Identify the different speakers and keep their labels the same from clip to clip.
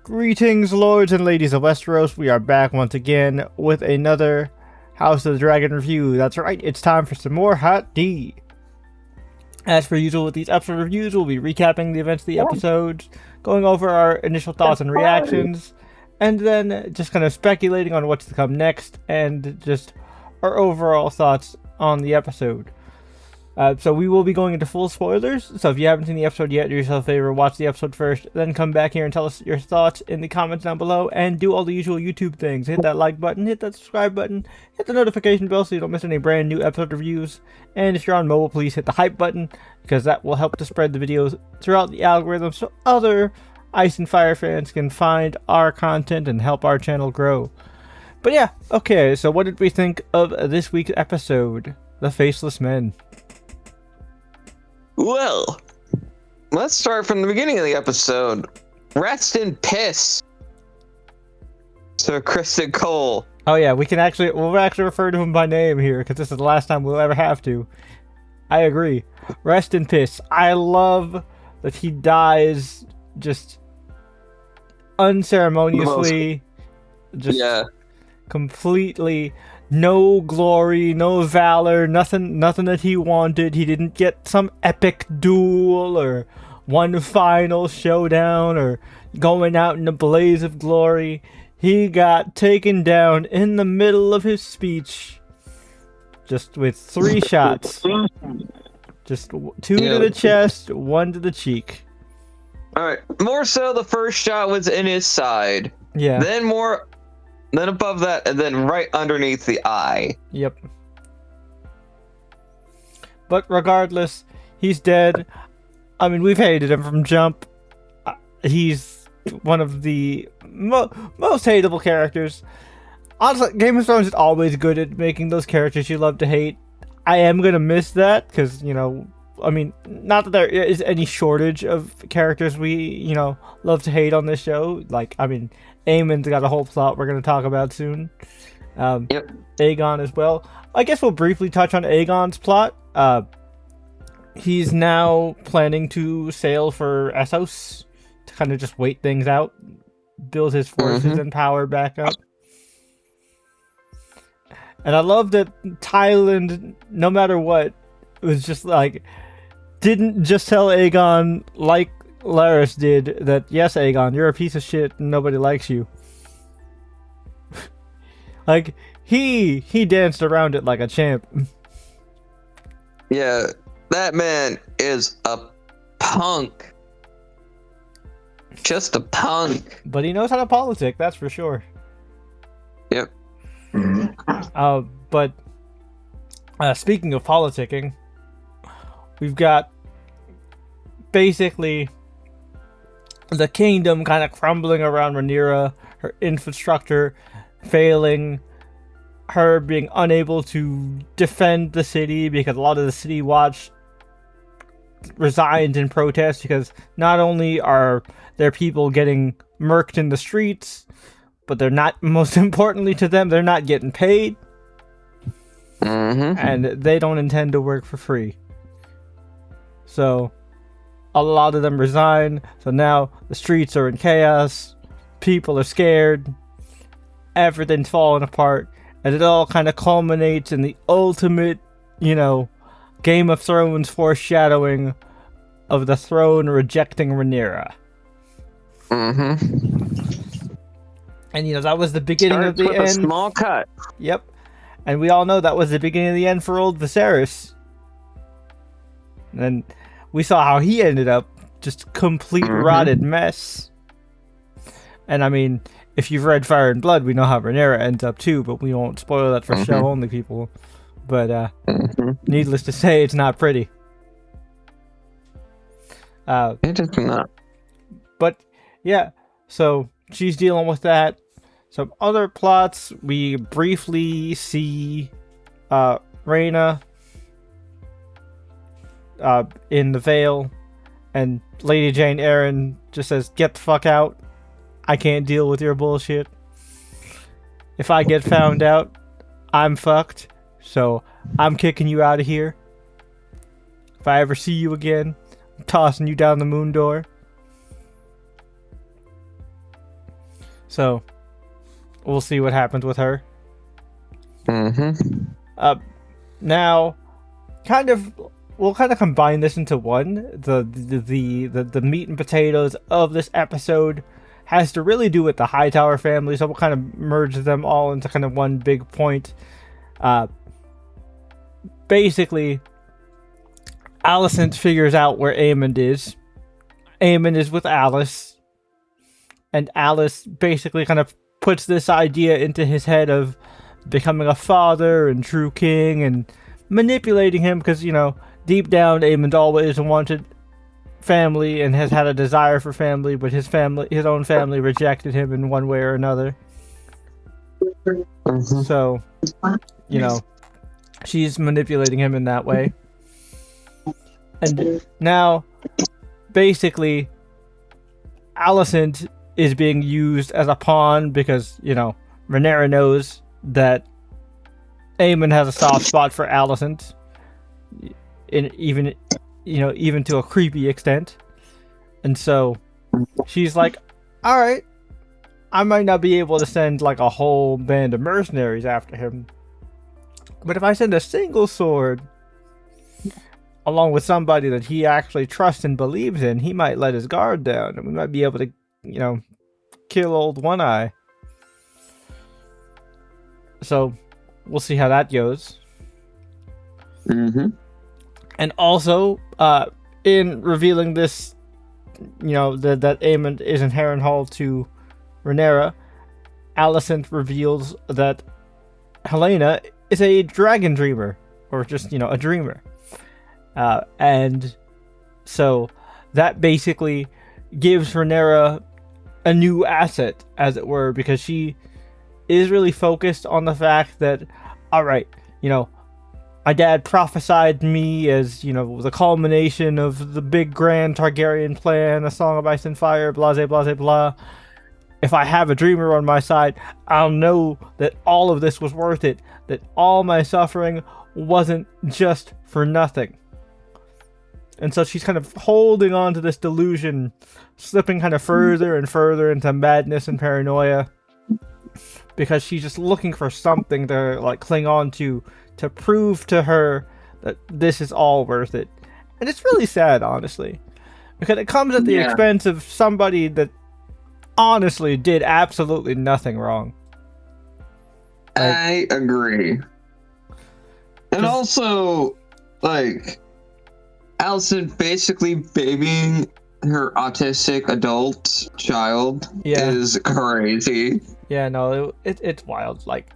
Speaker 1: Greetings, lords and ladies of Westeros. We are back once again with another House of the Dragon review. That's right, it's time for some more Hot D. As per usual with these episode reviews, we'll be recapping the events of the episodes, going over our initial thoughts and reactions, and then just kind of speculating on what's to come next, and just our overall thoughts on the episode. So we will be going into full spoilers, so if you haven't seen the episode yet, do yourself a favor, watch the episode first, then come back here and tell us your thoughts in the comments down below, and do all the usual YouTube things. Hit that like button, hit that subscribe button, hit the notification bell so you don't miss any brand new episode reviews, and if you're on mobile, please hit the hype button, because that will help to spread the videos throughout the algorithm so other Ice and Fire fans can find our content and help our channel grow. But yeah, okay, so what did we think of this week's episode, The Faceless Men?
Speaker 2: Well, let's start from the beginning of the episode. Rest in piss, Sir Criston Cole.
Speaker 1: Oh yeah, we'll actually refer to him by name here, because this is the last time we'll ever have to. I agree. Rest in piss. I love that he dies just unceremoniously, completely. No glory, no valor, nothing that he wanted. He didn't get some epic duel or one final showdown or going out in a blaze of glory. He got taken down in the middle of his speech just with 3 shots. Just 2 to the chest, 1 to the cheek.
Speaker 2: Alright, more so the first shot was in his side.
Speaker 1: Yeah.
Speaker 2: Then above that, and then right underneath the eye.
Speaker 1: Yep. But regardless, he's dead. I mean, we've hated him from jump. He's one of the most hateable characters. Honestly, Game of Thrones is always good at making those characters you love to hate. I am gonna miss that, because, you know, I mean, not that there is any shortage of characters we, you know, love to hate on this show. Like, I mean, Aemon's got a whole plot we're going to talk about soon.
Speaker 2: Yep.
Speaker 1: Aegon as well. I guess we'll briefly touch on Aegon's plot. He's now planning to sail for Essos to kind of just wait things out, build his forces and power back up. And I love that Tyland, no matter what, was just like, didn't just tell Aegon, like Larys did, that yes, Aegon, you're a piece of shit and nobody likes you. Like, he danced around it like a champ.
Speaker 2: Yeah, that man is a punk. Just a punk.
Speaker 1: But he knows how to politic, that's for sure.
Speaker 2: Yep.
Speaker 1: But speaking of politicking, we've got basically the kingdom kind of crumbling around Rhaenyra, her infrastructure failing, her being unable to defend the city because a lot of the city watch resigned in protest, because not only are their people getting murked in the streets, but they're not, most importantly to them, they're not getting paid. And they don't intend to work for free. So a lot of them resign. So now the streets are in chaos. People are scared. Everything's falling apart. And it all kind of culminates in the ultimate, you know, Game of Thrones foreshadowing of the throne rejecting Rhaenyra. And, you know, that was the beginning of the end.
Speaker 2: A small cut.
Speaker 1: Yep. And we all know that was the beginning of the end for old Viserys. And we saw how he ended up, just complete rotted mess. And I mean, if you've read Fire and Blood, we know how Rhaenyra ends up too, but we won't spoil that for show only people. But needless to say, it's not pretty.
Speaker 2: It is not.
Speaker 1: But yeah, so she's dealing with that. Some other plots, we briefly see Rhaena in the Vale, and Lady Jane Arryn just says, "Get the fuck out. I can't deal with your bullshit. If I get found out, I'm fucked. So I'm kicking you out of here. If I ever see you again, I'm tossing you down the moon door." So we'll see what happens with her. Now, we'll kind of combine this into one. The meat and potatoes of this episode has to really do with the Hightower family, so we'll kind of merge them all into kind of one big point. Basically, Alicent figures out where Aemond is. Aemond is with Alice, and Alice basically kind of puts this idea into his head of becoming a father and true king and manipulating him because, you know, deep down Aemond always wanted family and has had a desire for family, but his own family rejected him in one way or another. So, you know, she's manipulating him in that way. And now, basically, Alicent is being used as a pawn because, you know, Rhaenyra knows that Aemond has a soft spot for Alicent, even to a creepy extent. And so she's like, all right, I might not be able to send like a whole band of mercenaries after him, but if I send a single sword along with somebody that he actually trusts and believes in, he might let his guard down and we might be able to, you know, kill old One Eye. So we'll see how that goes. And also, in revealing this, you know, that Aemond is in Harrenhal to Rhaenyra, Alicent reveals that Helaena is a dragon dreamer, or just, you know, a dreamer. And so that basically gives Rhaenyra a new asset, as it were, because she is really focused on the fact that, all right, you know, my dad prophesied me as, you know, the culmination of the big grand Targaryen plan, a song of ice and fire, blah, blah, blah, blah. If I have a dreamer on my side, I'll know that all of this was worth it, that all my suffering wasn't just for nothing. And so she's kind of holding on to this delusion, slipping kind of further and further into madness and paranoia, because she's just looking for something to like cling on to prove to her that this is all worth it. And it's really sad, honestly, because it comes at the expense of somebody that honestly did absolutely nothing wrong.
Speaker 2: I agree. And also, like, Alicent basically babying her autistic adult child is crazy.
Speaker 1: Yeah, no, it's wild. Like,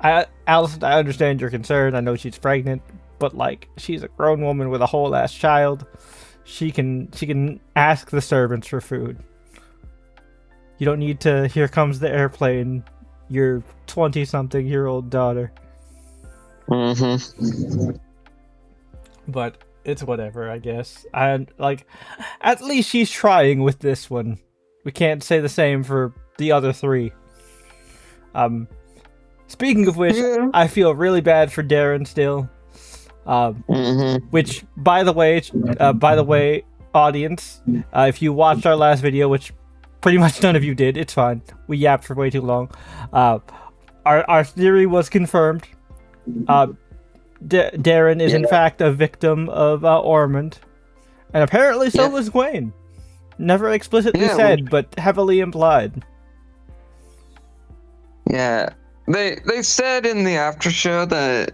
Speaker 1: Alicent, I understand your concern. I know she's pregnant, but like, she's a grown woman with a whole ass child. She can ask the servants for food. You don't need to, here comes the airplane, your 20-something-year-old daughter. But it's whatever, I guess. And like, at least she's trying with this one. We can't say the same for the other three. Speaking of which, I feel really bad for Darren still. Which, by the way, audience, if you watched our last video, which pretty much none of you did, it's fine. We yapped for way too long. Our theory was confirmed. Darren is in fact a victim of Ormond, and apparently so was Gwaine. Never explicitly said, but heavily implied.
Speaker 2: Yeah, they said in the after show that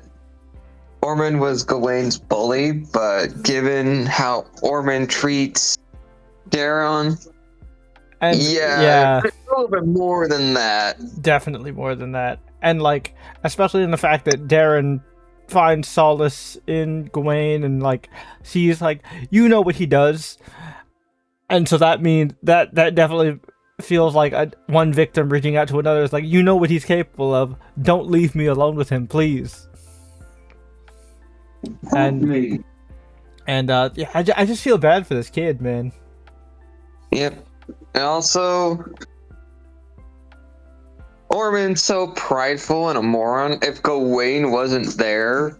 Speaker 2: Ormond was Gawaine's bully, but given how Ormond treats Darren,
Speaker 1: and
Speaker 2: it's a little bit more than that.
Speaker 1: Definitely more than that, and like, especially in the fact that Darren finds solace in Gawayne, and like, she's like, you know what he does, and so that means that definitely feels like one victim reaching out to another. It's like, you know what he's capable of. Don't leave me alone with him, please. And I just feel bad for this kid, man.
Speaker 2: Yep. And also, Ormond's so prideful and a moron. If Gawayne wasn't there,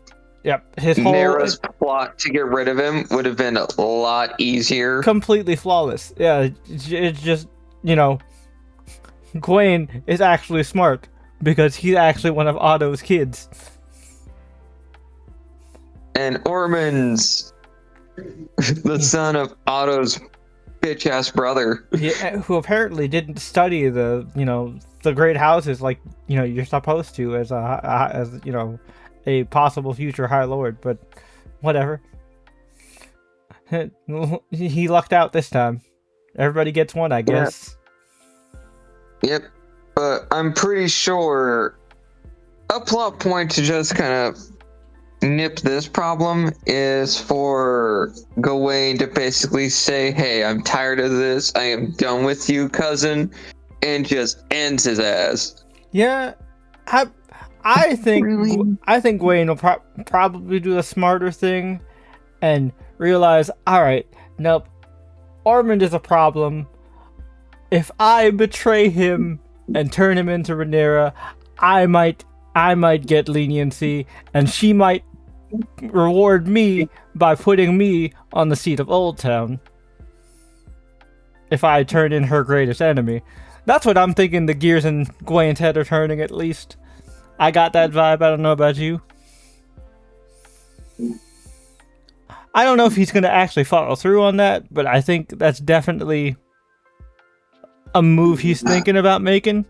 Speaker 1: his whole
Speaker 2: Nera's plot to get rid of him would have been a lot easier.
Speaker 1: Completely flawless. Yeah, it's just, you know, Gwaine is actually smart because he's actually one of Otto's kids.
Speaker 2: And Ormond's the son of Otto's bitch ass brother.
Speaker 1: Who apparently didn't study the great houses like you're supposed to as a possible future High Lord, but whatever. He lucked out this time. Everybody gets one, I guess.
Speaker 2: Yep, but I'm pretty sure a plot point to just kind of nip this problem is for Gawain to basically say, "Hey, I'm tired of this. I am done with you, cousin," and just ends his ass.
Speaker 1: Yeah, I think
Speaker 2: Really?
Speaker 1: I think Gawain will probably do the smarter thing and realize, all right, nope, Ormond is a problem. If I betray him and turn him into Rhaenyra, I might get leniency, and she might reward me by putting me on the seat of Old Town. If I turn in her greatest enemy. That's what I'm thinking the gears in Gawain's head are turning, at least. I got that vibe, I don't know about you. I don't know if he's going to actually follow through on that, but I think that's definitely a move he's thinking about making,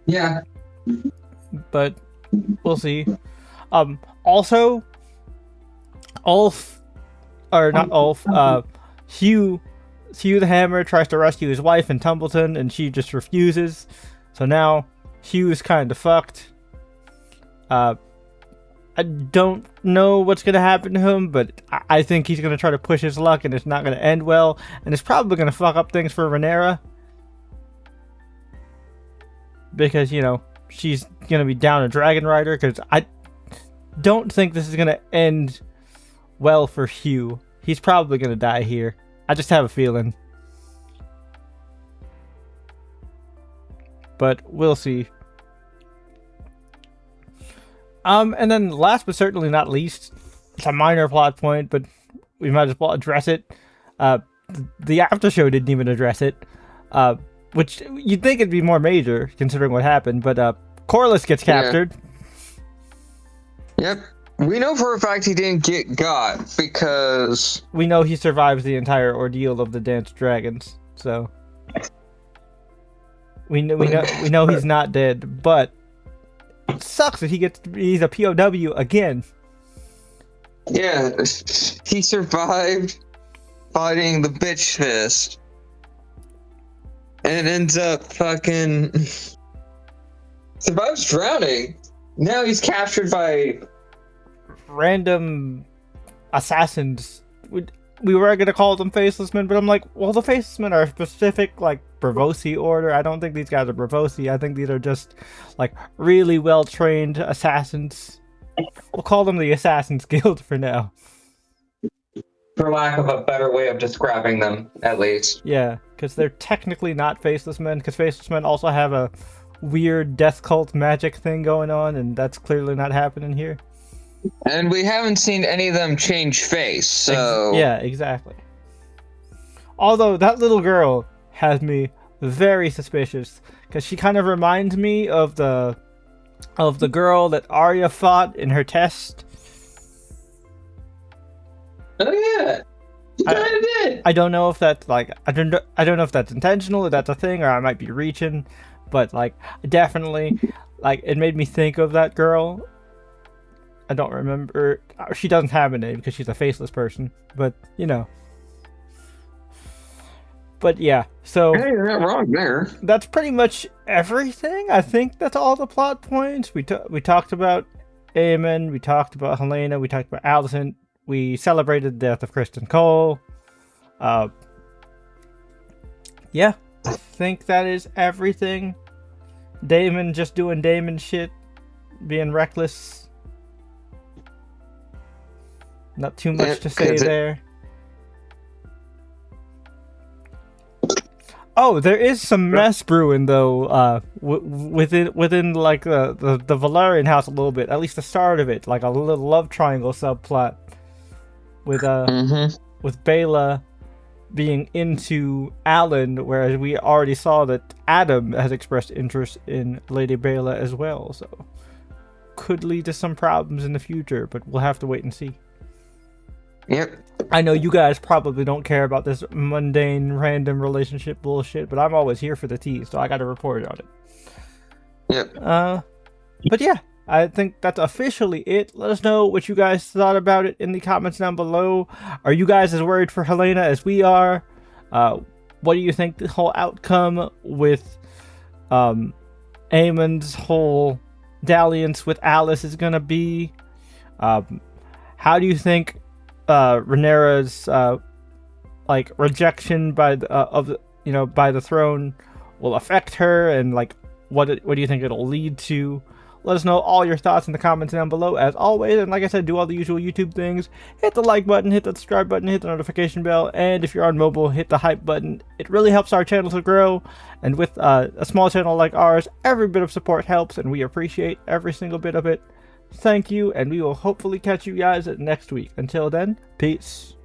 Speaker 2: Yeah.
Speaker 1: But we'll see. Also, Ulf, or not Ulf, Hugh the Hammer tries to rescue his wife in Tumbleton, and she just refuses. So now Hugh is kind of fucked. I don't know what's going to happen to him, but I think he's going to try to push his luck, and it's not going to end well, and it's probably going to fuck up things for Rhaenyra. Because, she's going to be down a Dragon Rider, because I don't think this is going to end well for Hugh. He's probably going to die here. I just have a feeling. But we'll see. And then last but certainly not least, it's a minor plot point, but we might as well address it. The after show didn't even address it, which you'd think it'd be more major considering what happened, but Corlys gets captured.
Speaker 2: Yep. We know for a fact he didn't get got because
Speaker 1: we know he survives the entire ordeal of the Dance of Dragons, so we know he's not dead, but it sucks that he's a POW again.
Speaker 2: Yeah, he survived fighting the bitch fist and ends up fucking survives drowning. Now he's captured by
Speaker 1: random assassins. We were gonna call them Faceless Men, but I'm like, well, the Faceless Men are a specific, like, Braavosi order. I don't think these guys are Braavosi. I think these are just, like, really well-trained assassins. We'll call them the Assassin's Guild for now.
Speaker 2: For lack of a better way of describing them, at least.
Speaker 1: Yeah, because they're technically not Faceless Men, because Faceless Men also have a weird death cult magic thing going on, and that's clearly not happening here.
Speaker 2: And we haven't seen any of them change face, so...
Speaker 1: Yeah, exactly. Although, that little girl has me very suspicious, because she kind of reminds me of the girl that Arya fought in her test.
Speaker 2: Oh yeah, she kind of did.
Speaker 1: I don't know if that's like I don't know if that's intentional, if that's a thing, or I might be reaching, but like definitely, like it made me think of that girl. I don't remember. She doesn't have a name because she's a faceless person, but But yeah, so
Speaker 2: Hey, you're not wrong there.
Speaker 1: That's pretty much everything. I think that's all the plot points. We talked about Aemon, we talked about Helena, we talked about Alicent, we celebrated the death of Kristen Cole. Yeah, I think that is everything. Daemon just doing Daemon shit, being reckless. Not too much to say there. Oh, there is some mess brewing though. Within like the Velaryon house a little bit. At least the start of it, like a little love triangle subplot with with Baela being into Alan, whereas we already saw that Adam has expressed interest in Lady Bela as well. So could lead to some problems in the future, but we'll have to wait and see.
Speaker 2: Yep.
Speaker 1: I know you guys probably don't care about this mundane, random relationship bullshit, but I'm always here for the tea, so I got to report on it.
Speaker 2: Yep.
Speaker 1: But yeah, I think that's officially it. Let us know what you guys thought about it in the comments down below. Are you guys as worried for Helena as we are? What do you think the whole outcome with Aemon's whole dalliance with Alice is gonna be? How do you think Rhaenyra's like rejection by the by the throne will affect her, and like what do you think it'll lead to? Let us know all your thoughts in the comments down below, as always. And like I said, do all the usual YouTube things. Hit the like button, hit the subscribe button, hit the notification bell, and if you're on mobile, hit the hype button. It really helps our channel to grow, and with a small channel like ours, every bit of support helps, and we appreciate every single bit of it. Thank you, and we will hopefully catch you guys next week. Until then, peace.